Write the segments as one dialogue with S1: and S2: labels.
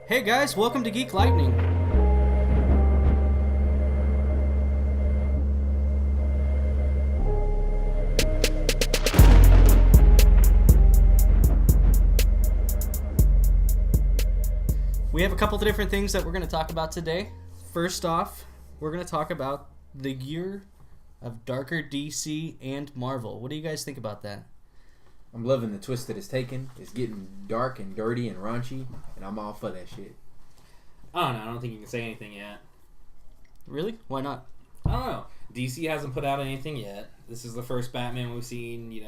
S1: Hey guys, welcome to Geek Lightning. We have a couple of different things that we're going to talk about today. First off, we're going to talk about the year of darker DC and Marvel. What do you guys think about that?
S2: I'm loving the twist that it's taken. It's getting dark and dirty and raunchy, and I'm all for that shit.
S3: I don't know. I don't think you can say anything yet.
S1: Really? Why not?
S3: I don't know. DC hasn't put out anything yet. This is the first Batman we've seen,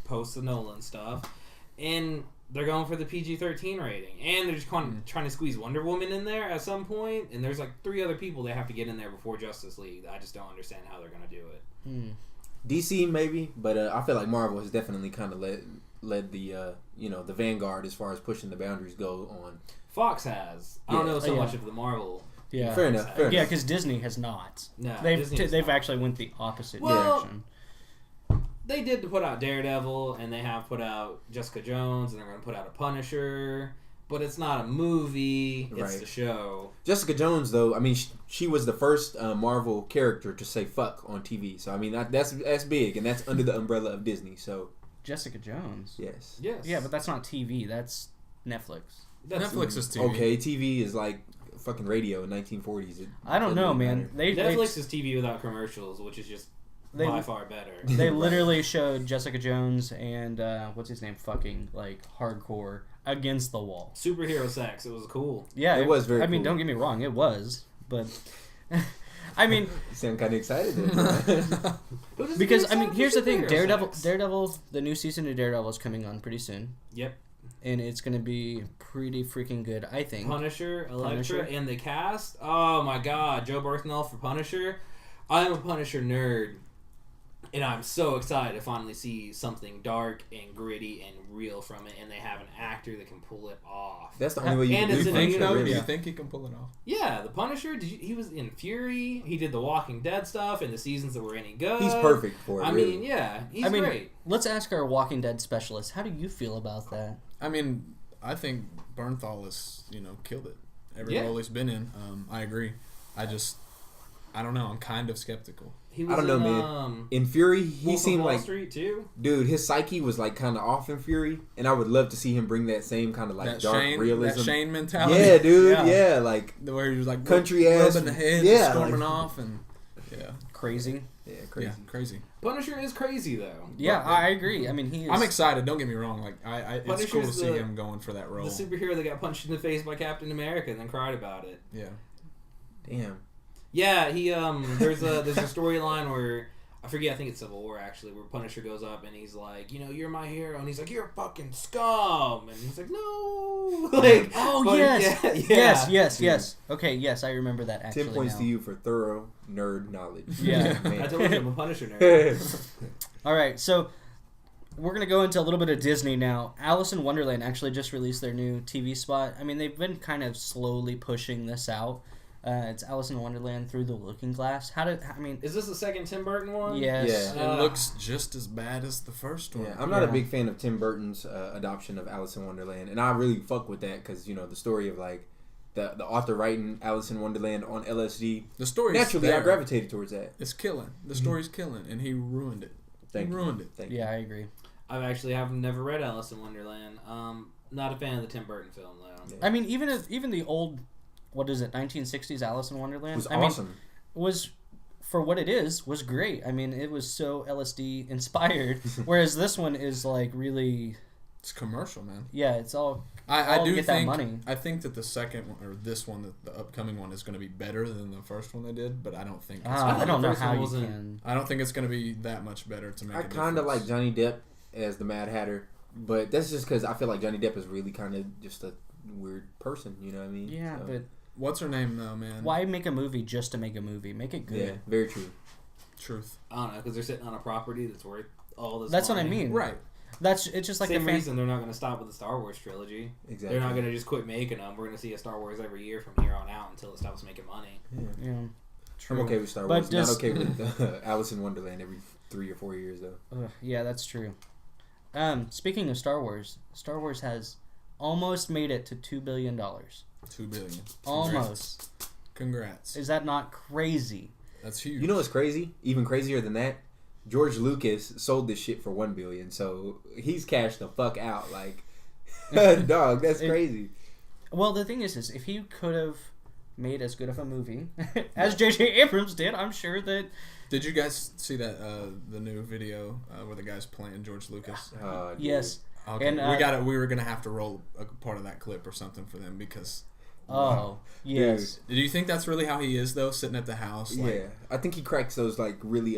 S3: post the Nolan stuff. And they're going for the PG-13 rating. And they're just trying to squeeze Wonder Woman in there at some point. And there's like 3 other people they have to get in there before Justice League. I just don't understand how they're going to do it.
S2: DC maybe, but I feel like Marvel has definitely kind of led the the vanguard as far as pushing the boundaries go on.
S3: Fox has. I don't know so much of the Marvel.
S1: Yeah,
S2: fair enough.
S1: Yeah, because Disney has not.
S3: No,
S1: they've actually went the opposite direction.
S3: They did put out Daredevil, and they have put out Jessica Jones, and they're going to put out a Punisher. But it's not a movie; it's the show.
S2: Jessica Jones, though, I mean, she was the first Marvel character to say "fuck" on TV. So I mean, that's big, and that's under the umbrella of Disney. So
S1: Jessica Jones.
S2: Yes.
S1: Yeah, but that's not TV. That's Netflix.
S4: Netflix is TV.
S2: Okay, TV is like fucking radio in 1940s.
S1: I don't know, man.
S3: Netflix is TV without commercials, which is just by far better.
S1: They literally showed Jessica Jones and what's his name fucking like hardcore against the wall.
S3: Superhero sex. It was cool.
S1: Yeah,
S2: it was very.
S1: I mean, don't get me wrong, it was, but I mean,
S2: you sound kind of excited there.
S1: because I mean, here's the thing: Daredevil, the new season of Daredevil is coming on pretty soon.
S3: Yep.
S1: And it's going to be pretty freaking good, I think.
S3: Punisher, Elektra, and the cast. Oh my God, Joe Berthnell for Punisher. I'm a Punisher nerd, and I'm so excited to finally see something dark and gritty and real from it. And they have an actor that can pull it off.
S2: That's the only way you can do
S4: it.
S2: Punisher.
S4: Do you think he can pull it off?
S3: Yeah, the Punisher. He was in Fury. He did the Walking Dead stuff in the seasons that were any good.
S2: He's perfect for it.
S3: I mean, yeah, he's great.
S1: Let's ask our Walking Dead specialist. How do you feel about that?
S4: I mean, I think Bernthal has, killed it. Every role he's been in. I agree. I don't know. I'm kind of skeptical.
S3: He was
S2: I don't know, man. In Fury, he seemed like
S3: Street too.
S2: Dude, his psyche was like kind of off in Fury, and I would love to see him bring that same kind of like
S4: that
S2: dark realism,
S4: that Shane mentality.
S2: Yeah, dude. Yeah, like
S4: where he was like
S2: country ass,
S4: rubbing the head, storming off, and
S1: crazy.
S2: Yeah, crazy.
S4: Yeah, crazy.
S3: Punisher is crazy though.
S1: Yeah, I agree. I mean, he is...
S4: I'm excited. Don't get me wrong. Like, it's cool to see him going for that role.
S3: The superhero that got punched in the face by Captain America and then cried about it.
S4: Yeah.
S2: Damn.
S3: Yeah, he there's a storyline where I forget. I think it's Civil War actually, where Punisher goes up and he's like, you're my hero, and he's like, you're a fucking scum, and he's like, no, like,
S1: oh yes. Okay, yes, I remember that. Actually,
S2: 10 points to you for thorough nerd knowledge.
S1: Yeah,
S3: I told you I'm a Punisher nerd.
S1: All right, so we're gonna go into a little bit of Disney now. Alice in Wonderland actually just released their new TV spot. I mean, they've been kind of slowly pushing this out. It's Alice in Wonderland Through the Looking Glass.
S3: Is this the second Tim Burton one?
S1: Yes.
S4: Yeah. It looks just as bad as the first one.
S2: Yeah, I'm not a big fan of Tim Burton's adoption of Alice in Wonderland, and I really fuck with that because the story of like the author writing Alice in Wonderland on LSD.
S4: The story
S2: naturally I gravitated towards that.
S4: It's killing. The story's killing, and he ruined it.
S2: Thank you.
S1: Yeah, I agree.
S3: I've never read Alice in Wonderland. Not a fan of the Tim Burton film though.
S1: Yeah. I mean, even the old, what is it, 1960s Alice in Wonderland?
S2: Was awesome.
S1: Was, for what it is, was great. I mean, it was so LSD inspired, whereas this one is like really...
S4: It's commercial, man.
S1: Yeah, it's all...
S4: I do
S1: get
S4: think
S1: that money.
S4: I think that the second one, or this one, the upcoming one, is going to be better than the first one they did, but I don't think.
S1: I don't know how you can.
S4: I don't think it's going to be that much better to make.
S2: I kind of like Johnny Depp as the Mad Hatter, but that's just because I feel like Johnny Depp is really kind of just a weird person. You know what I mean?
S1: Yeah, but
S4: what's her name though, man?
S1: Why make a movie just to make a movie? Make it good.
S2: Yeah, very true.
S4: Truth.
S3: I don't know, because they're sitting on a property that's worth all this.
S1: That's
S3: money.
S1: what I mean.
S4: Right.
S1: It's just like
S3: same reason they're not going to stop with the Star Wars trilogy.
S2: Exactly.
S3: They're not going to just quit making them. We're going to see a Star Wars every year from here on out until it stops making money.
S1: Yeah.
S2: True. I'm okay with Star Wars. Not okay with Alice in Wonderland every 3 or 4 years though.
S1: Yeah, that's true. Speaking of Star Wars has almost made it to $2 billion.
S4: $2 billion.
S1: Almost.
S4: Congrats.
S1: Is that not crazy?
S4: That's huge.
S2: You know what's crazy? Even crazier than that, George Lucas sold this shit for $1 billion, so he's cashed the fuck out. Like, dog, that's crazy.
S1: Well, the thing is if he could have made as good of a movie as J.J. Abrams did, I'm sure that.
S4: Did you guys see that the new video where the guy's playing George Lucas?
S1: Yes.
S4: Okay. And we were gonna have to roll a part of that clip or something for them because.
S1: Oh yes.
S4: Do you think that's really how he is though, sitting at the house? Like,
S2: yeah, I think he cracks those like really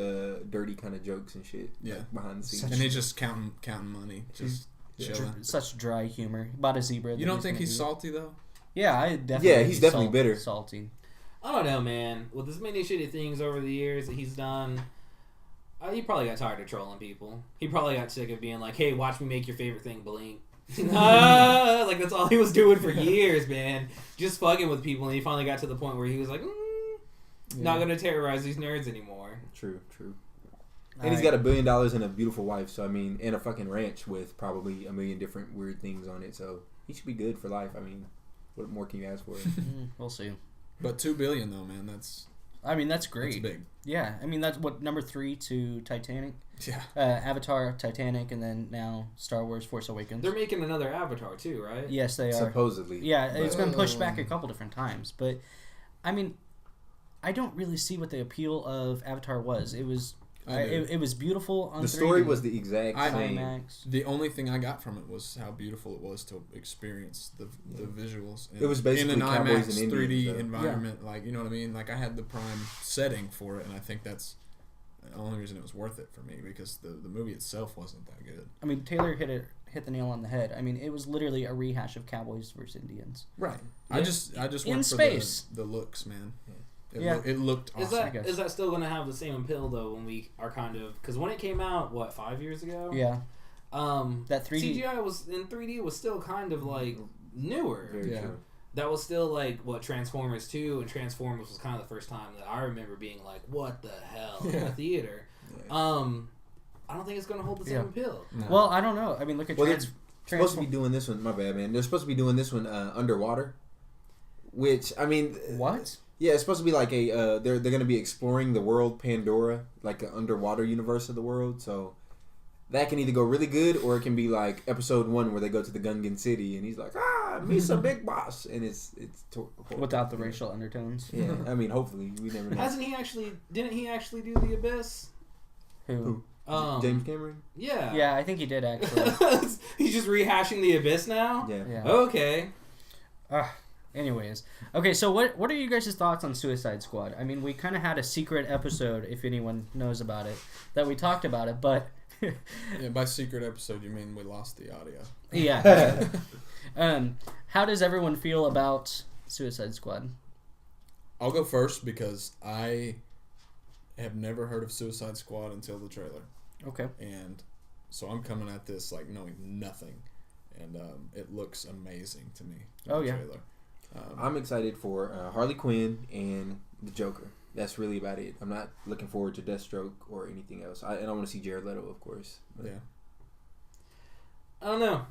S2: dirty kind of jokes and shit.
S4: Yeah,
S2: like, behind the scenes,
S4: and he's just counting money, just chilling.
S1: Such dry humor. About a zebra.
S4: You don't think he's salty though?
S1: Yeah, I definitely.
S2: Yeah, he's definitely bitter.
S1: Salty.
S3: I don't know, man. With as many shitty things over the years that he's done, he probably got tired of trolling people. He probably got sick of being like, "Hey, watch me make your favorite thing blink." Like that's all he was doing for years, man. Just fucking with people, and he finally got to the point where he was like, not gonna terrorize these nerds anymore.
S2: True. And he's got $1 billion and a beautiful wife, so I mean, and a fucking ranch with probably a million different weird things on it. So he should be good for life. I mean, what more can you ask for?
S1: We'll see.
S4: But $2 billion though, man, that's
S1: great.
S4: That's big.
S1: Yeah, I mean that's what number 3 to Titanic.
S4: Yeah.
S1: Avatar, Titanic, and then now Star Wars: Force Awakens.
S3: They're making another Avatar too, right?
S1: Yes, they are.
S2: Supposedly.
S1: Yeah, it's been pushed back a couple different times, but I mean, I don't really see what the appeal of Avatar was. It was. It was beautiful on
S2: the
S1: 3D.
S2: story was the exact same.
S1: IMAX.
S4: The only thing I got from it was how beautiful it was to experience the visuals.
S2: It was basically
S4: in an
S2: Cowboys
S4: IMAX
S2: and
S4: 3D
S2: Indians,
S4: environment, like, you know what I mean? Like, I had the prime setting for it, and I think that's the only reason it was worth it for me, because the movie itself wasn't that good.
S1: I mean, Taylor hit the nail on the head. I mean, it was literally a rehash of Cowboys versus Indians.
S4: Right.
S1: Yeah.
S4: I just
S1: In
S4: went
S1: space.
S4: for the looks, man.
S1: It
S4: looked awesome.
S3: Is that still going to have the same appeal though when we are kind of, because when it came out 5 years ago?
S1: Yeah. That 3D
S3: CGI was in 3D was still kind of like newer.
S2: Very true.
S3: That was still like what Transformers 2, and Transformers was kind of the first time that I remember being like, what the hell in the theater. Yeah. I don't think it's going to hold the same appeal.
S1: No. Well, I don't know. I mean, look at
S2: they're supposed to be doing this one. My bad, man. They're supposed to be doing this one underwater, which I mean,
S1: what?
S2: Yeah, it's supposed to be like a they're going to be exploring the world Pandora, like an underwater universe of the world. So that can either go really good, or it can be like episode 1 where they go to the Gungan city and he's like, meet some big boss, and it's
S1: without the racial undertones.
S2: Yeah, I mean, hopefully we never know.
S3: Didn't he actually do The Abyss?
S1: Who?
S2: James Cameron?
S3: Yeah.
S1: Yeah, I think he did actually.
S3: He's just rehashing The Abyss now?
S2: Yeah.
S3: Okay.
S1: Anyways, okay, so what are you guys' thoughts on Suicide Squad? I mean, we kind of had a secret episode, if anyone knows about it, that we talked about it, but...
S4: Yeah, by secret episode, you mean we lost the audio.
S1: Yeah. How does everyone feel about Suicide Squad?
S4: I'll go first because I have never heard of Suicide Squad until the trailer.
S1: Okay.
S4: And so I'm coming at this like knowing nothing, and it looks amazing to me.
S1: Oh yeah.
S4: Trailer.
S2: I'm excited for Harley Quinn and the Joker. That's really about it. I'm not looking forward to Deathstroke or anything else. And I want to see Jared Leto, of course. But.
S4: Yeah.
S3: I don't know.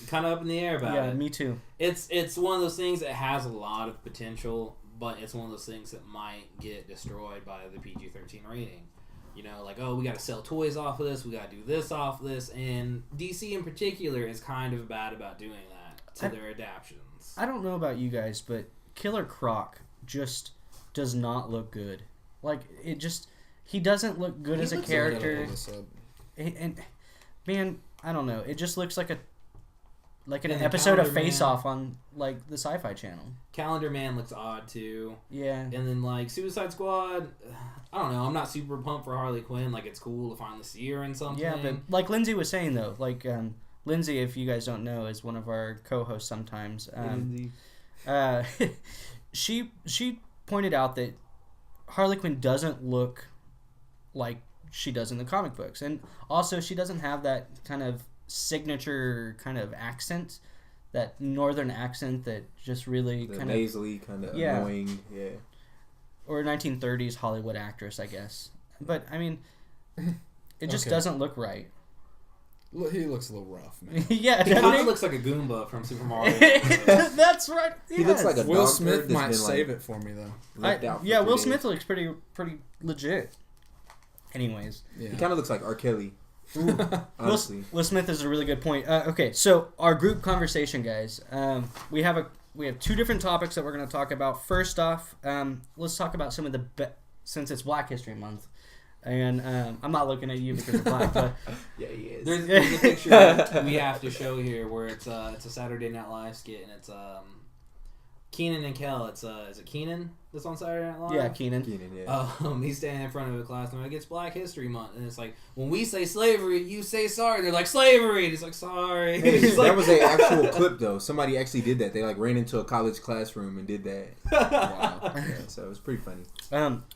S3: Kind of up in the air about it.
S1: Yeah, me too.
S3: It's one of those things that has a lot of potential, but it's one of those things that might get destroyed by the PG-13 rating. You know, like, oh, we got to sell toys off of this, we got to do this off of this, and DC in particular is kind of bad about doing that to their adaptions.
S1: I don't know about you guys, but Killer Croc just does not look good. Like, he doesn't look good as a character. And man, I don't know. It just looks like an episode of Face Off on like the Sci-Fi Channel.
S3: Calendar Man looks odd too.
S1: Yeah. And
S3: then like Suicide Squad, I don't know. I'm not super pumped for Harley Quinn. Like, it's cool to finally see her in something.
S1: Yeah, but like Lindsay was saying though, like Lindsay, if you guys don't know, is one of our co-hosts sometimes. She pointed out that Harley Quinn doesn't look like she does in the comic books, and also she doesn't have that kind of signature kind of accent, that northern accent that just really kind of
S2: nasally, kind of annoying,
S1: or 1930s Hollywood actress, I guess. But I mean, it just doesn't look right.
S4: He looks a little rough, man.
S1: Yeah,
S3: He kind
S1: doesn't
S3: of looks like a Goomba from Super Mario.
S1: That's right.
S2: He looks like a
S4: Will
S2: dog
S4: Smith
S2: turd that's
S4: might
S2: been,
S4: save it for me though.
S2: left out for
S1: Yeah,
S2: 3
S1: Will
S2: days.
S1: Smith looks pretty legit. Anyways,
S4: Yeah.
S2: He kind of looks like R. Kelly. Honestly.
S1: Will Smith is a really good point. Okay, so our group conversation, guys. We have 2 different topics that we're going to talk about. First off, let's talk about some of the since it's Black History Month, and I'm not looking at you because you're black, but
S2: Yeah, he is.
S3: There's a picture we have to show here where it's a Saturday Night Live skit, and it's Keenan and Kel. Is it Keenan that's on Saturday Night Live?
S1: yeah, Keenan.
S2: yeah.
S3: He's standing in front of a class and like, it's Black History Month, and it's like, when we say slavery, you say sorry. They're like, slavery, and he's like, sorry.
S2: Hey,
S3: He's
S2: that
S3: like,
S2: was an actual clip though. Somebody actually did that. They like ran into a college classroom and did that.
S4: Wow.
S2: Yeah, so it was pretty funny.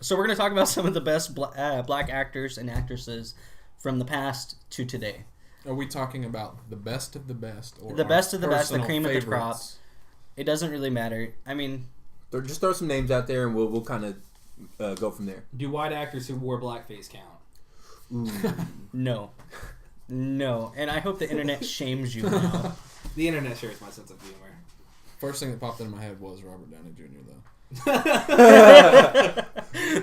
S1: So we're going to talk about some of the best black actors and actresses from the past to today.
S4: Are we talking about the best of the best, or
S1: The best of the best, the
S4: personal
S1: cream of the crop?
S4: favorites?
S1: It doesn't really matter. I mean,
S2: Just throw some names out there and we'll kind of go from there.
S3: do white actors who wore blackface count?
S2: Ooh.
S1: no. No. And I hope the internet shames you now.
S3: The internet shares my sense of humor.
S4: First thing that popped into my head was Robert Downey Jr. though.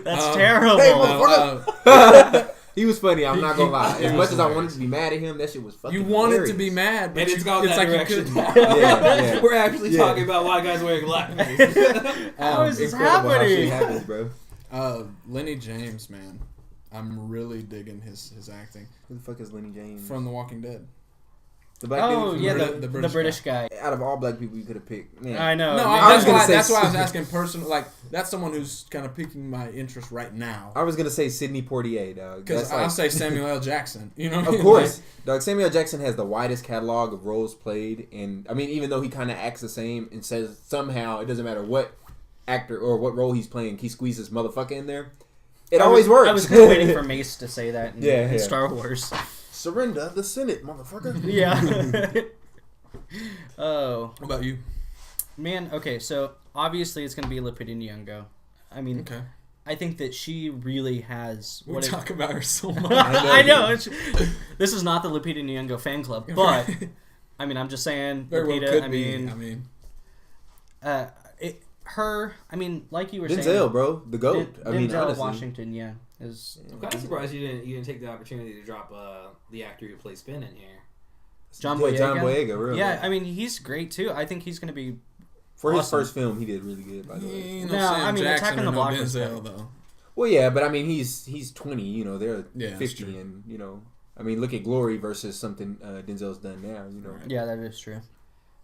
S1: That's terrible.
S2: Hey,
S4: No,
S2: motherfucker! He was funny. I'm not gonna lie.
S4: he
S2: As
S4: was
S2: much as I
S4: hilarious.
S2: wanted to be mad at him, that shit was fucking.
S4: you wanted
S2: hilarious.
S4: to be mad, but
S3: And it's gone
S4: it's
S3: that
S4: like
S3: direction
S4: you
S3: now.
S4: could.
S2: Yeah.
S3: We're actually
S2: Yeah.
S3: talking about white guys wearing blackface.
S1: How is this
S2: Incredible how shit
S1: happening?
S2: happens, bro.
S4: Lenny James, man, I'm really digging his acting
S2: Who the fuck is Lenny James?
S4: from The Walking Dead.
S2: The black
S1: Oh,
S2: dude?
S1: yeah,
S4: the
S1: the British guy.
S2: Out of all black people you could have picked, man.
S1: I know.
S4: No,
S1: man.
S2: I was gonna say
S4: that's why I was asking personal. Like that's someone who's kind of piquing my interest right now.
S2: I was gonna say Sidney Poitier, dog.
S4: Because
S2: That's
S4: I'll
S2: like-
S4: say Samuel L. Jackson. You know, what I
S2: Of
S4: mean?
S2: course, dog. Samuel Jackson has the widest catalog of roles played, and I mean, even though he kind of acts the same and says somehow it doesn't matter what actor or what role he's playing, he squeezes motherfucker in there. It always works.
S1: I was kind of waiting for Mace to say that in Star Wars.
S2: Surrender the Senate, motherfucker.
S1: Yeah. Oh.
S4: What about you?
S1: Man, okay, so obviously it's going to be Lupita Nyong'o. I mean,
S4: Okay,
S1: I think that she really has...
S4: we talk about her so much.
S1: I know. This is not the Lupita Nyong'o fan club, but, I mean, I'm just saying,
S4: Very well
S1: Lupita,
S4: could
S1: I
S4: be.
S1: mean...
S4: I mean,
S1: like you were
S2: Denzel,
S1: saying...
S2: bro, the goat. I mean,
S1: Denzel
S2: honestly.
S1: Washington, yeah. Is
S3: I'm kind of surprised you didn't take the opportunity to drop the actor who plays Finn in here.
S1: John
S2: Yeah,
S1: Boyega.
S2: John Boyega, really.
S1: Yeah, I mean, he's great, too. I think he's going to be...
S2: For his
S1: awesome.
S2: first film, he did really good, by the way.
S4: ain't
S1: No,
S4: Sam
S1: I mean,
S4: Jackson
S1: Attack on
S4: or
S1: the
S4: no
S1: Block was
S4: Denzel
S1: better.
S4: though.
S2: Well, yeah, but I mean, he's 20. You know, they're
S4: Yeah, that's
S2: 50,
S4: true.
S2: and you know, I mean, look at Glory versus something Denzel's done now. You know,
S4: Right.
S1: Yeah, that is true.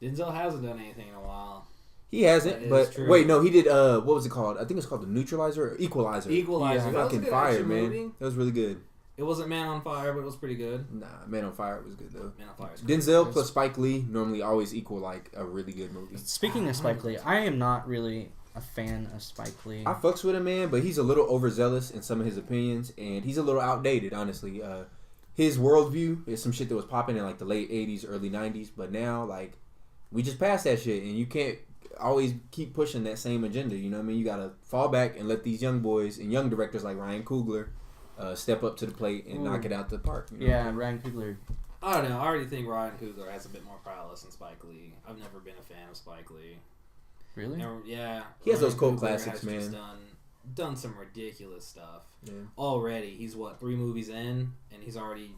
S3: Denzel hasn't done anything in a while.
S2: he hasn't.
S3: That is
S2: But
S3: true.
S2: wait, no, he did. What was it called? I think it's called the Neutralizer, or Equalizer.
S3: Equalizer.
S1: Yeah.
S3: That was a
S2: Fucking
S3: good
S2: fire,
S3: action
S2: man.
S3: movie.
S2: That was really good.
S3: It wasn't Man on Fire, but it was pretty good.
S2: Nah, Man on Fire was good though.
S3: Man on Fire. is good.
S2: Denzel plus Spike Lee normally always equal like a really good movie.
S1: Speaking of Spike Lee, I am not really a fan of Spike Lee.
S2: I fucks with him, man, but he's a little overzealous in some of his opinions, and he's a little outdated, honestly. His worldview is some shit that was popping in like the late 80s, early 90s, but now, like, we just passed that shit, and you can't always keep pushing that same agenda, you know what I mean? You gotta fall back and let these young boys and young directors like Ryan Coogler step up to the plate and knock it out the park. You know?
S1: Yeah, Ryan Coogler.
S3: I don't know. I already think Ryan Coogler has a bit more prowess than Spike Lee. I've never been a fan of Spike Lee.
S1: Really?
S3: Yeah.
S2: He has those
S3: Ryan
S2: cult
S3: Coogler
S2: classics,
S3: has just
S2: man.
S3: done some ridiculous stuff.
S2: Yeah.
S3: Already. He's, 3 movies in, and he's already,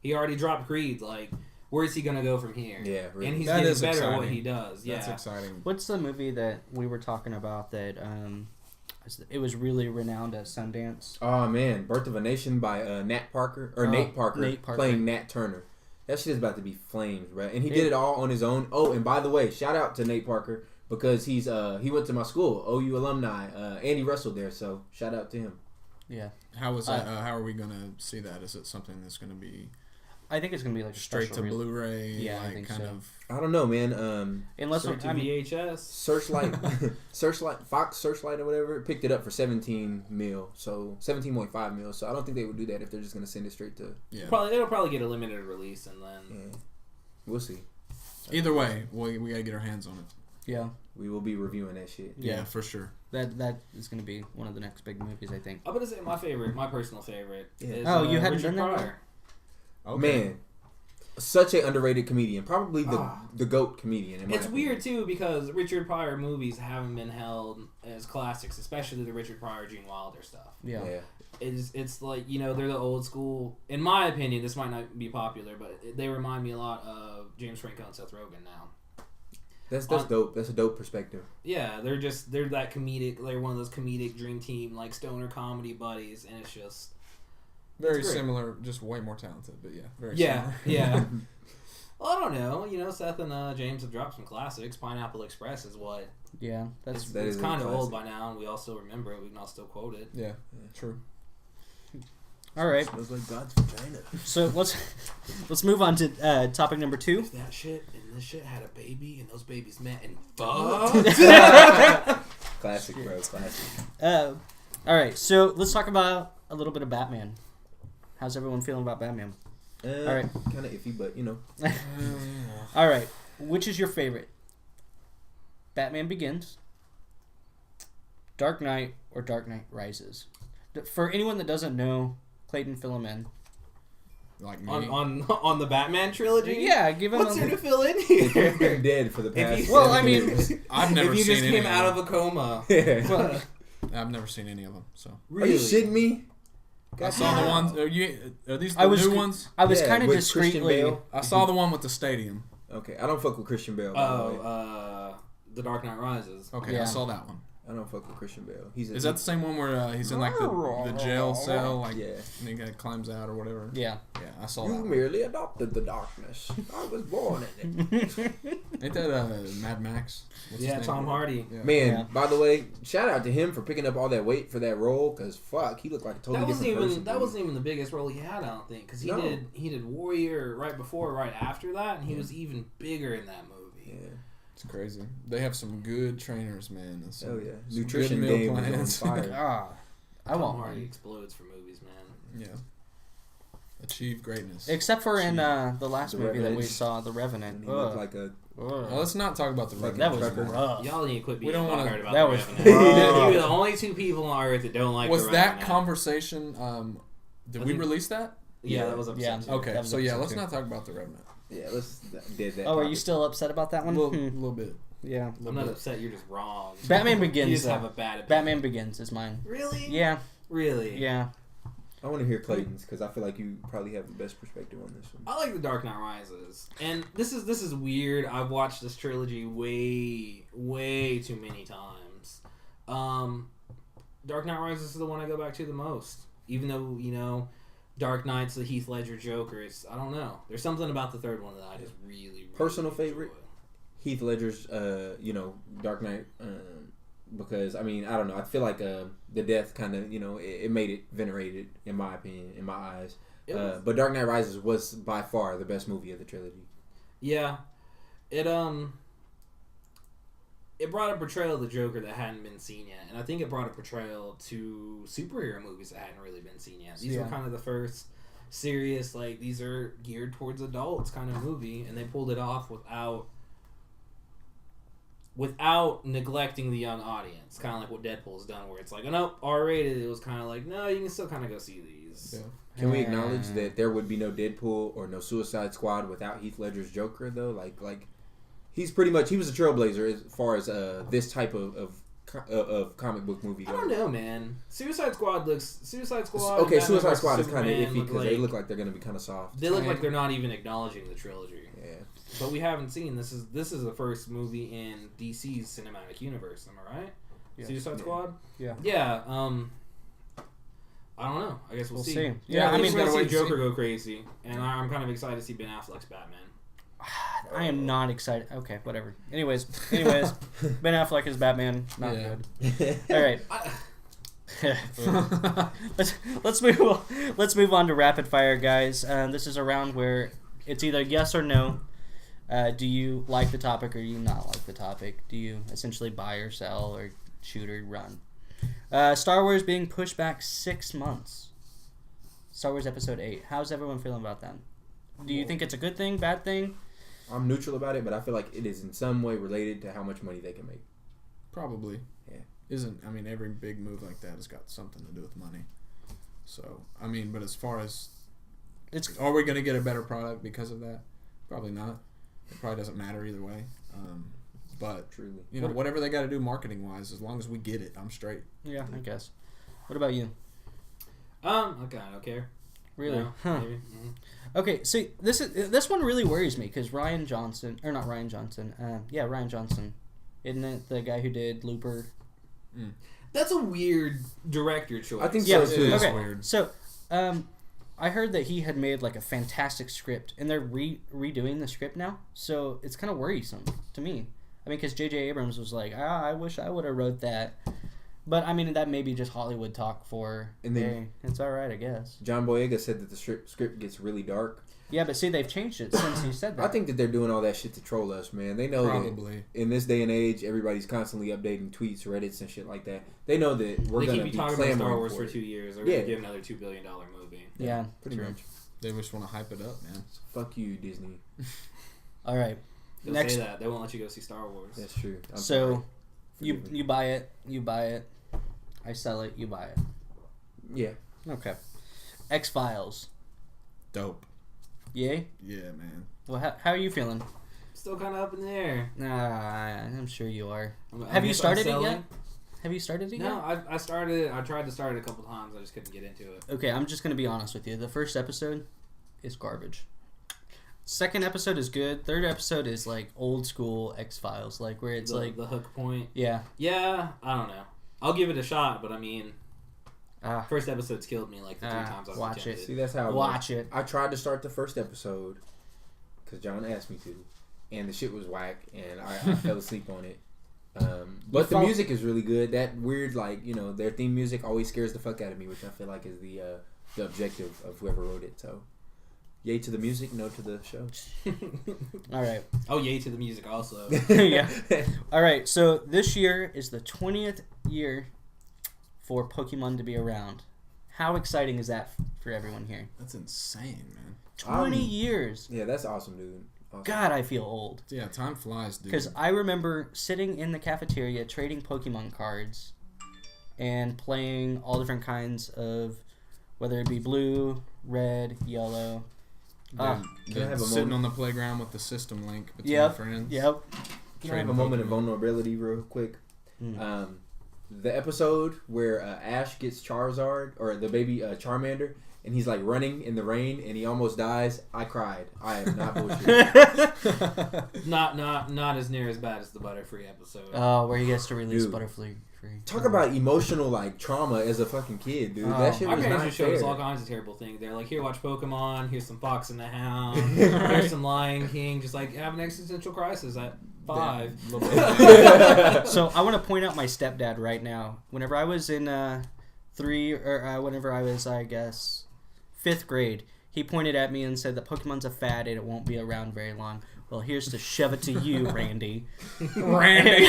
S3: he already dropped Creed. Like, where's he going to go from here?
S2: Yeah, really.
S3: And he's
S4: That
S3: getting
S4: is
S3: better at what
S4: exciting.
S3: he does. Yeah.
S4: That's exciting.
S1: What's the movie that we were talking about that it was really renowned at Sundance?
S2: Oh man, Birth of a Nation by Nate Parker
S1: Nate Parker.
S2: playing Nat Turner. That shit is about to be flames, bro. And he did it all on his own. Oh, and by the way, shout out to Nate Parker because he went to my school, OU alumni. And he wrestled there, so shout out to him.
S1: Yeah.
S4: How was that? How are we gonna see that? Is it something that's gonna be
S1: I think it's going to be like a
S4: straight to
S1: special
S4: Blu-ray?
S1: Yeah, I
S4: like
S1: think
S4: kind
S1: so.
S4: of.
S2: I don't know, man.
S1: Unless
S3: Straight to VHS.
S2: Searchlight, Fox Searchlight or whatever, picked it up for 17 mil, so 17.5 mil. So I don't think they would do that if they're just gonna send it straight to.
S4: Yeah.
S3: It'll probably get a limited release, and then
S2: Yeah. We'll see.
S4: Either way, we gotta get our hands on it.
S1: Yeah.
S2: We will be reviewing that shit.
S1: Yeah.
S4: For sure.
S1: That is going to be one of the next big movies, I think.
S3: I'm gonna say my personal favorite
S2: Yeah.
S3: is
S1: Oh, you hadn't
S3: Richard
S1: done that
S3: Pryor.
S4: Okay.
S2: Man, such an underrated comedian, probably the GOAT comedian. In my
S3: It's
S2: opinion.
S3: weird too because Richard Pryor movies haven't been held as classics, especially the Richard Pryor, Gene Wilder stuff.
S1: Yeah.
S3: It's like, you know, they're the old school. In my opinion, this might not be popular, but they remind me a lot of James Franco and Seth Rogen now.
S2: That's dope. That's a dope perspective.
S3: Yeah, they're that comedic. They're one of those comedic dream team like stoner comedy buddies, and it's just
S4: Very
S3: great.
S4: similar, just way more talented, but yeah, very
S3: yeah,
S4: similar.
S3: yeah. Well, I don't know. You know, Seth and James have dropped some classics. Pineapple Express is what.
S1: Yeah,
S3: It's
S2: That is a
S3: kind of
S2: classic.
S3: old by now, and we all still remember it. We can all still quote it.
S4: Yeah, true.
S1: all right.
S2: Smells like God's vagina.
S1: So let's move on to topic number 2.
S3: If that shit and this shit had a baby, and those babies met and fucked.
S2: Classic, bro. Classic.
S1: All right, so let's talk about a little bit of Batman. How's everyone feeling about Batman? All right.
S2: Kind of iffy, but you know.
S1: All right, which is your favorite? Batman Begins, Dark Knight, or Dark Knight Rises? For anyone that doesn't know, Clayton, fill him in.
S4: Like me.
S3: on the Batman trilogy.
S1: Yeah, give him
S3: What's there to fill in
S2: He's
S3: here?
S2: been dead for the past.
S1: Well, I mean,
S4: I've never
S3: if you
S4: seen
S3: just
S4: any
S3: came
S4: of
S3: out
S4: them.
S3: of a coma.
S2: Yeah.
S4: I've never seen any of them, so.
S2: Are you shitting me?
S4: I saw the
S2: damn.
S4: ones. Are these the
S1: I was
S4: new ones?
S1: I was
S2: Yeah,
S1: kind of
S2: with Christian
S1: discreetly.
S2: Bale.
S4: I saw the one with the stadium.
S2: Okay, I don't fuck with Christian Bale. By the way.
S3: The Dark Knight Rises.
S4: Okay,
S1: Yeah.
S4: I saw that one.
S2: I don't fuck with Christian Bale.
S4: Is that the same one where he's in like the jail cell, like,
S2: Yeah.
S4: and he kind of climbs out or whatever?
S1: Yeah.
S4: Yeah, I saw
S2: You
S4: that one.
S2: merely adopted the darkness. I was born in it.
S4: Ain't that Mad Max? What's his
S3: Yeah,
S4: name?
S3: Tom Hardy.
S4: Yeah.
S2: Man,
S1: Yeah.
S2: by the way, shout out to him for picking up all that weight for that role. Cause fuck, he looked like a totally
S3: That wasn't
S2: different
S3: even
S2: person.
S3: that
S2: dude.
S3: wasn't even the biggest role he had, I don't think, because
S2: No.
S3: he did Warrior right before, right after that, and he was even bigger in that movie.
S2: Yeah.
S4: It's crazy. They have some good trainers, man. And some,
S2: Oh yeah.
S4: some
S2: Nutrition
S4: good meal
S2: game
S4: plans.
S2: is on fire.
S1: Ah, I
S3: Tom
S1: won't.
S3: Hardy explodes for movies, man.
S4: Yeah. Achieve greatness.
S1: Except for in the last
S2: The
S1: movie that we
S2: Revenant.
S1: saw, The
S2: And
S1: Revenant.
S2: he looked like a.
S4: Well, let's not talk about the
S2: Like
S1: That
S4: Revenant.
S1: was
S2: Trucker.
S1: rough.
S3: Y'all need to quit being
S4: don't wanna-
S3: butthurt about
S1: that
S3: the
S1: was
S3: Revenant.
S1: rough.
S3: You're the only two people on Earth that don't like
S4: Was
S3: the
S4: that
S3: Revenant.
S4: conversation? Did
S3: I
S4: we
S3: think-
S4: release that?
S3: Yeah, that was episode
S1: Yeah.
S3: 2.
S4: Okay,
S1: That was
S4: so yeah,
S1: episode
S4: let's
S1: 2.
S4: not talk about the Revenant.
S2: Yeah, let's did that.
S1: Oh, are you
S2: topic.
S1: still upset about that
S4: A
S1: one?
S4: little bit.
S1: Yeah.
S3: I'm not upset, you're just wrong.
S1: Batman Begins.
S3: You just
S1: though.
S3: have a bad opinion.
S1: Batman Begins is mine.
S3: Really?
S1: Yeah.
S3: Really?
S1: Yeah.
S2: I want to hear Clayton's because I feel like you probably have the best perspective on this one.
S3: I like The Dark Knight Rises, and this is weird. I've watched this trilogy way too many times. Dark Knight Rises is the one I go back to the most, even though Dark Knight's the Heath Ledger Joker. I don't know. There's something about the third one that I just really
S2: Personal
S3: enjoy.
S2: favorite? Heath Ledger's, Dark Knight, because I mean I don't know. I feel like the death kind of it made it venerated in my opinion, in my eyes.
S3: It was-
S2: But Dark Knight Rises was by far the best movie of the trilogy.
S3: Yeah, it brought a portrayal of the Joker that hadn't been seen yet, and I think it brought a portrayal to superhero movies that hadn't really been seen yet. These were
S1: Yeah.
S3: kind of the first serious, like, these are geared towards adults kind of movie, and they pulled it off without neglecting the young audience, kind of like what Deadpool's done, where it's like, oh no, R-rated. It was kind of like, no, you can still kind of go see these.
S4: Yeah.
S2: Can we acknowledge that there would be no Deadpool or no Suicide Squad without Heath Ledger's Joker though? Like he's pretty much he was a trailblazer as far as this type of comic book movie
S3: I
S2: goes.
S3: don't know, man. Suicide Squad.
S2: Okay,
S3: and Batman
S2: Suicide
S3: vs.
S2: Squad is kind of
S3: Superman
S2: iffy because they look like they're gonna be kind of soft.
S3: They look like they're not even acknowledging the trilogy.
S2: Yeah.
S3: But we haven't seen this is the first movie in DC's cinematic universe. Am I right?
S1: Yes.
S3: Suicide Squad.
S1: Yeah.
S3: Yeah. I don't know. I guess we'll see.
S1: Yeah,
S3: Yeah,
S1: I mean,
S3: we're gonna see
S4: wait to
S3: Joker go crazy, and I'm kind of excited to see Ben Affleck's Batman.
S1: I am not excited. Okay, whatever. Anyways, Ben Affleck is Batman. Not
S4: Yeah.
S1: good. All right. let's move on to rapid fire, guys. This is a round where it's either yes or no. Do you like the topic or do you not like the topic? Do you essentially buy or sell or shoot or run? Star Wars being pushed back 6 months. Star Wars Episode 8. How's everyone feeling about that? Do you think it's a good thing, bad thing?
S2: I'm neutral about it, but I feel like it is in some way related to how much money they can make.
S4: Probably.
S2: Yeah.
S4: Every big move like that has got something to do with money. So, but as far as... Are we going to get a better product because of that? Probably not. It probably doesn't matter either way. But
S2: Truly.
S4: you know, whatever they got to do marketing wise, as long as we get it, I'm straight.
S1: Yeah, I guess. What about you?
S3: Okay, I don't care.
S1: Really?
S3: No,
S1: Huh.
S3: maybe. Mm-hmm.
S1: Okay, so this one really worries me because Ryan Johnson, or not Ryan Johnson, Ryan Johnson, isn't it the guy who did Looper?
S3: That's a weird director choice.
S2: I think
S1: Yeah,
S2: so too.
S4: it is
S1: okay.
S4: weird.
S1: So, I heard that he had made like a fantastic script, and they're redoing the script now. So it's kind of worrisome to me. I mean, because J.J. Abrams was like, I wish I would have wrote that. But, I mean, that may be just Hollywood talk for,
S2: And then-
S1: hey, it's all right, I guess.
S2: John Boyega said that the script gets really dark.
S1: Yeah, but see, they've changed it since he said that.
S2: I think that they're doing all that shit to troll us, man. They know that
S4: Probably.
S2: in this day and age, everybody's constantly updating tweets, Reddits, and shit like that. They know that we're
S3: They
S2: going
S3: keep
S2: to be
S3: talking about Star
S2: clamoring
S3: Wars for
S2: it.
S3: 2 years. They're
S2: Yeah.
S3: going to give another $2 billion movie.
S1: Yeah,
S2: Pretty
S1: true.
S2: much.
S4: They just want to hype it up, man.
S2: Fuck you, Disney.
S1: All right.
S3: They'll
S1: Next,
S3: say that. They won't let you go see Star Wars.
S2: That's true. I'm
S1: so
S2: sorry.
S1: you
S2: Forgive me.
S1: you buy it. I sell it. You buy it.
S2: Yeah.
S1: Okay. X-Files.
S4: Dope.
S1: Yay.
S4: Yeah, man.
S1: Well, how are you feeling?
S3: Still kind of up in the air.
S1: I'm sure you are.
S3: I
S1: Have you
S3: guess
S1: started
S3: I'm
S1: it yet?
S3: selling.
S1: Have you started it
S3: No,
S1: yet?
S3: I started. I tried to start it a couple times. I just couldn't get into it.
S1: Okay, I'm just gonna be honest with you. The first episode is garbage. Second episode is good. Third episode is like old school X-Files, like where it's like
S3: the hook point.
S1: yeah.
S3: Yeah, I don't know. I'll give it a shot, but I mean,
S1: Ah,
S3: first episode's killed me like the 3 times I've
S1: watch
S3: attempted.
S1: it.
S2: See, that's how
S1: watch it.
S2: I tried to start the first episode because John asked me to, and the shit was whack, and I fell asleep on it. But the music is really good. That weird, like, you know, their theme music always scares the fuck out of me, which I feel like is the objective of whoever wrote it. So, yay to the music, no to the show.
S1: All right.
S3: Oh, yay to the music also.
S1: Yeah. All right. So this year is the 20th year for Pokemon to be around. How exciting is that for everyone here?
S4: That's insane, man.
S1: 20 years.
S2: Yeah, that's awesome, dude. Awesome.
S1: God, I feel old.
S4: Yeah, time flies, dude.
S1: Because I remember sitting in the cafeteria trading Pokemon cards and playing all different kinds of, whether it be blue, red, yellow.
S4: Then
S2: Can I have a
S4: sitting
S2: moment?
S4: on the playground with the system link between
S1: Yep.
S4: friends.
S1: Yep.
S2: Can I have a moment of
S4: Pokemon.
S2: vulnerability real quick?
S1: Mm.
S2: The episode where Ash gets Charizard, or the baby Charmander, and he's like running in the rain and he almost dies. I cried. I am not bullshit.
S3: not as near as bad as the Butterfree episode.
S1: Oh, where he gets to release
S2: Dude.
S1: Butterfree.
S2: Talk about emotional like trauma as a fucking kid, dude.
S1: Oh.
S2: That shit
S3: Our
S2: was
S3: parents
S2: not
S3: just showed us
S2: fair.
S3: all kinds of terrible things. They're like, here, watch Pokemon. Here's some Fox and the Hound. Here's some Lion King. Just like have an existential crisis at 5.
S1: So I want to point out my stepdad right now. Whenever I was in whenever I was, I guess, 5th grade, he pointed at me and said that Pokemon's a fad and it won't be around very long. Well, here's to shove it to you, Randy.
S4: Randy.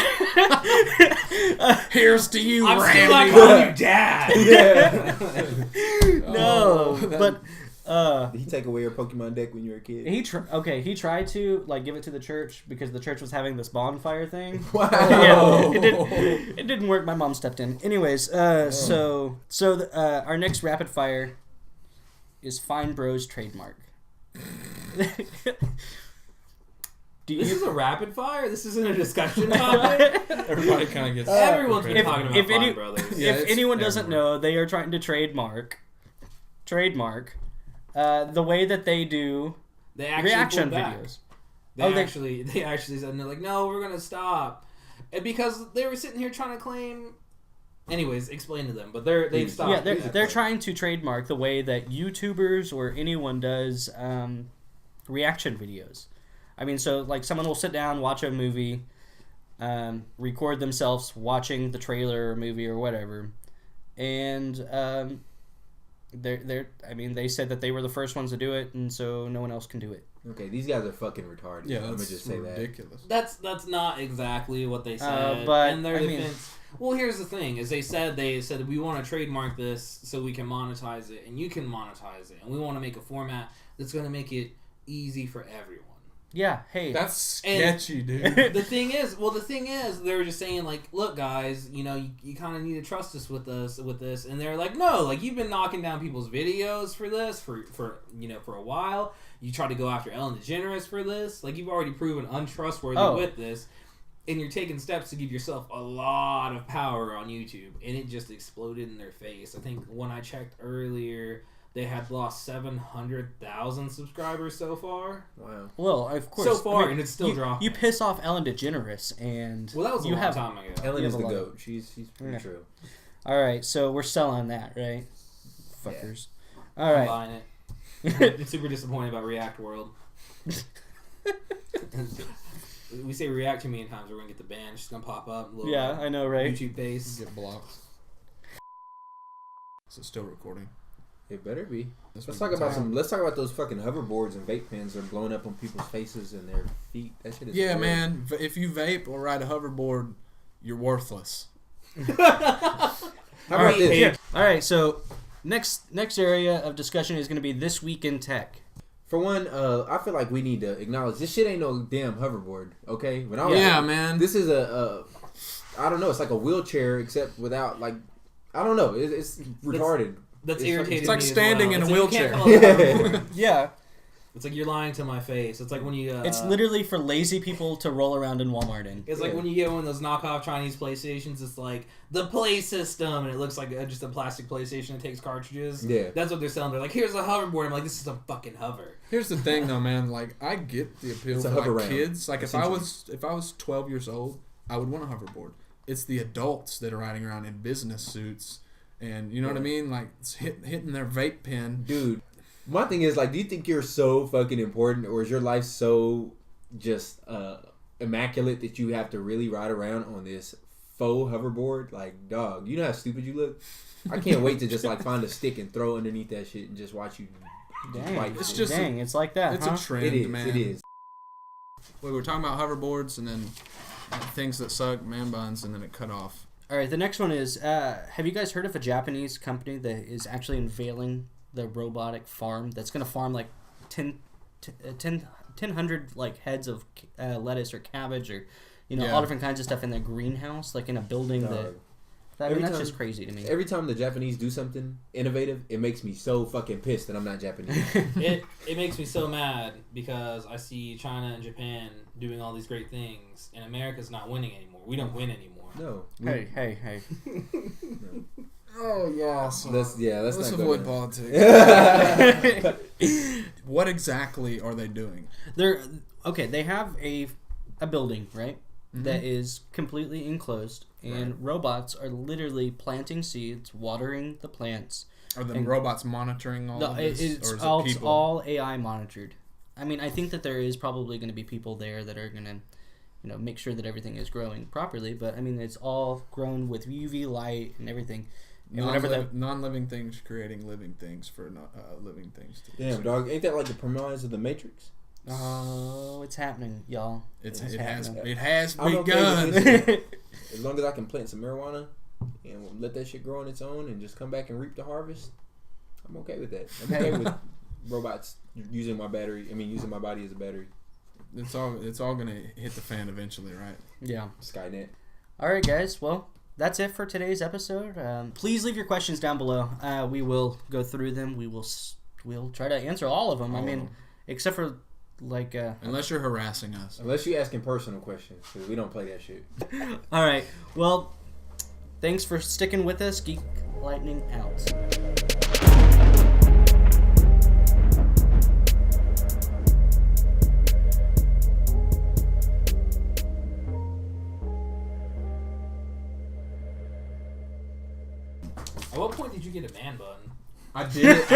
S4: Here's to you,
S3: I'm
S4: Randy.
S3: still not calling you dad.
S2: Yeah.
S1: No,
S4: Oh.
S1: but
S2: Did he take away your Pokemon deck when you were a kid?
S1: he tried to like give it to the church because the church was having this bonfire thing.
S2: Wow.
S1: Yeah, it didn't work. My mom stepped in. Anyways, so our next rapid fire is Fine Bros trademark.
S3: This is a rapid fire. This isn't a discussion topic.
S4: Everybody kind of gets.
S3: Everyone's been
S4: prepared.
S3: talking about
S1: if any-
S3: Fine Brothers.
S4: Yeah,
S1: if
S4: it's
S1: anyone doesn't
S4: everywhere.
S1: know, they are trying to trademark the way that they do
S3: They actually
S1: reaction
S3: pulled back.
S1: videos.
S3: They actually said, and they're like, no, we're gonna stop, and because they were sitting here trying to claim. Anyways, explain to them, but they've stopped.
S1: Yeah, they're
S2: Basically.
S1: trying to trademark the way that YouTubers or anyone does reaction videos. I mean, so like someone will sit down, watch a movie, record themselves watching the trailer or movie or whatever, and they said that they were the first ones to do it, and so no one else can do it.
S2: Okay, these guys are fucking retarded.
S4: Yeah,
S2: I'm gonna
S4: that's
S2: just say that.
S4: ridiculous.
S3: That's not exactly what they said.
S1: but,
S3: in their
S1: I mean-
S3: defense, well, here's the thing: is they said we want to trademark this so we can monetize it, and you can monetize it, and we want to make a format that's going to make it easy for everyone.
S1: Yeah, hey.
S4: That's sketchy, dude.
S3: The thing is, they were just saying, like, look, guys, you know, you kind of need to trust us with this. And they're like, no, like, you've been knocking down people's videos for this for a while. You tried to go after Ellen DeGeneres for this. Like, you've already proven untrustworthy with this. And you're taking steps to give yourself a lot of power on YouTube. And it just exploded in their face. I think when I checked earlier, they had lost 700,000 subscribers so far.
S2: Wow.
S1: Well, of course.
S3: So far, and it's still dropping.
S1: You piss off Ellen DeGeneres, and
S3: well, that was a long time ago.
S2: Ellen is the GOAT. She's pretty true.
S1: All right, so we're selling that, right? Fuckers.
S2: Yeah.
S1: All right.
S3: I'm buying it. I'm super disappointed about React World. We say React too many times, we're gonna get the ban. It's just gonna pop up.
S1: Yeah, I know, right?
S3: YouTube base.
S4: Get blocked. Is it still recording?
S2: It better be.
S4: Let's
S2: Let's talk about those fucking hoverboards and vape pens that are blowing up on people's faces and their feet. That shit is horrible.
S4: man. If you vape or ride a hoverboard, you're worthless.
S2: How about this?
S1: Yeah. All right, so next area of discussion is going to be This Week in Tech.
S2: For one, I feel like we need to acknowledge this shit ain't no damn hoverboard, okay? When I was
S4: man.
S2: This is I don't know, it's like a wheelchair except without, like, I don't know, it's retarded.
S3: That's irritating.
S4: It's like
S3: me
S4: standing
S3: as
S4: in
S3: well.
S4: a wheelchair.
S1: Yeah.
S3: It's like you're lying to my face. It's like when you...
S1: it's literally for lazy people to roll around in Walmart in.
S3: It's like when you get one of those knockoff Chinese PlayStations, it's like, the Play System, and it looks like just a plastic PlayStation that takes cartridges.
S2: Yeah.
S3: That's what they're selling. They're like, here's a hoverboard. I'm like, this is a fucking hover.
S4: Here's the thing, though, man. Like, I get the appeal
S2: It's a
S4: for
S2: hover
S4: like
S2: round.
S4: kids. Like, if I was 12 years old, I would want a hoverboard. It's the adults that are riding around in business suits, and you know what I mean, like hitting their vape pen.
S2: Dude, my thing is, like, do you think you're so fucking important, or is your life so just immaculate that you have to really ride around on this faux hoverboard? Like, dog, you know how stupid you look? I can't wait to just, like, find a stick and throw underneath that shit and just watch you.
S1: It's like that.
S4: It's a trend,
S2: It is.
S4: man.
S2: It is.
S4: We were talking about hoverboards and then things that suck, man buns, and then it cut off.
S1: All right, the next one is, have you guys heard of a Japanese company that is actually unveiling the robotic farm that's going to farm like 1,000 like heads of lettuce or cabbage or, you know, all different kinds of stuff in their greenhouse, like in a building that's just crazy to me.
S2: Every time the Japanese do something innovative, it makes me so fucking pissed that I'm not Japanese.
S3: It makes me so mad because I see China and Japan doing all these great things, and America's not winning anymore. We don't win anymore.
S2: No.
S1: Hey.
S2: No.
S4: Oh yeah. So
S2: Let's
S4: let's
S2: not
S4: avoid
S2: go
S4: politics. What exactly are they doing?
S1: They have a building, right? Mm-hmm. That is completely enclosed, and robots are literally planting seeds, watering the plants.
S4: Are the robots monitoring all of this,
S1: it's all AI monitored. I mean, I think that there is probably going to be people there that are going to, you know, make sure that everything is growing properly. But I mean, it's all grown with UV light and everything. And
S4: non-living things creating living things for living things.
S2: Damn, dog, ain't that like the premise of the Matrix?
S1: Oh, it's happening, y'all.
S4: It
S1: happening.
S4: has
S2: I'm
S4: begun.
S2: Okay as long as I can plant some marijuana and let that shit grow on its own and just come back and reap the harvest, I'm okay with that. I'm okay with robots using my body as a battery.
S4: It's all gonna hit the fan eventually, right?
S1: Yeah.
S2: Skynet.
S1: All right, guys. Well, that's it for today's episode. Please leave your questions down below. We will go through them. We'll try to answer all of them. Except for like
S4: unless you're harassing us.
S2: Unless you're asking personal questions, because we don't play that shit.
S1: All right. Well, thanks for sticking with us. Geek Lightning out.
S3: At what point did you get a man bun?
S4: I did it.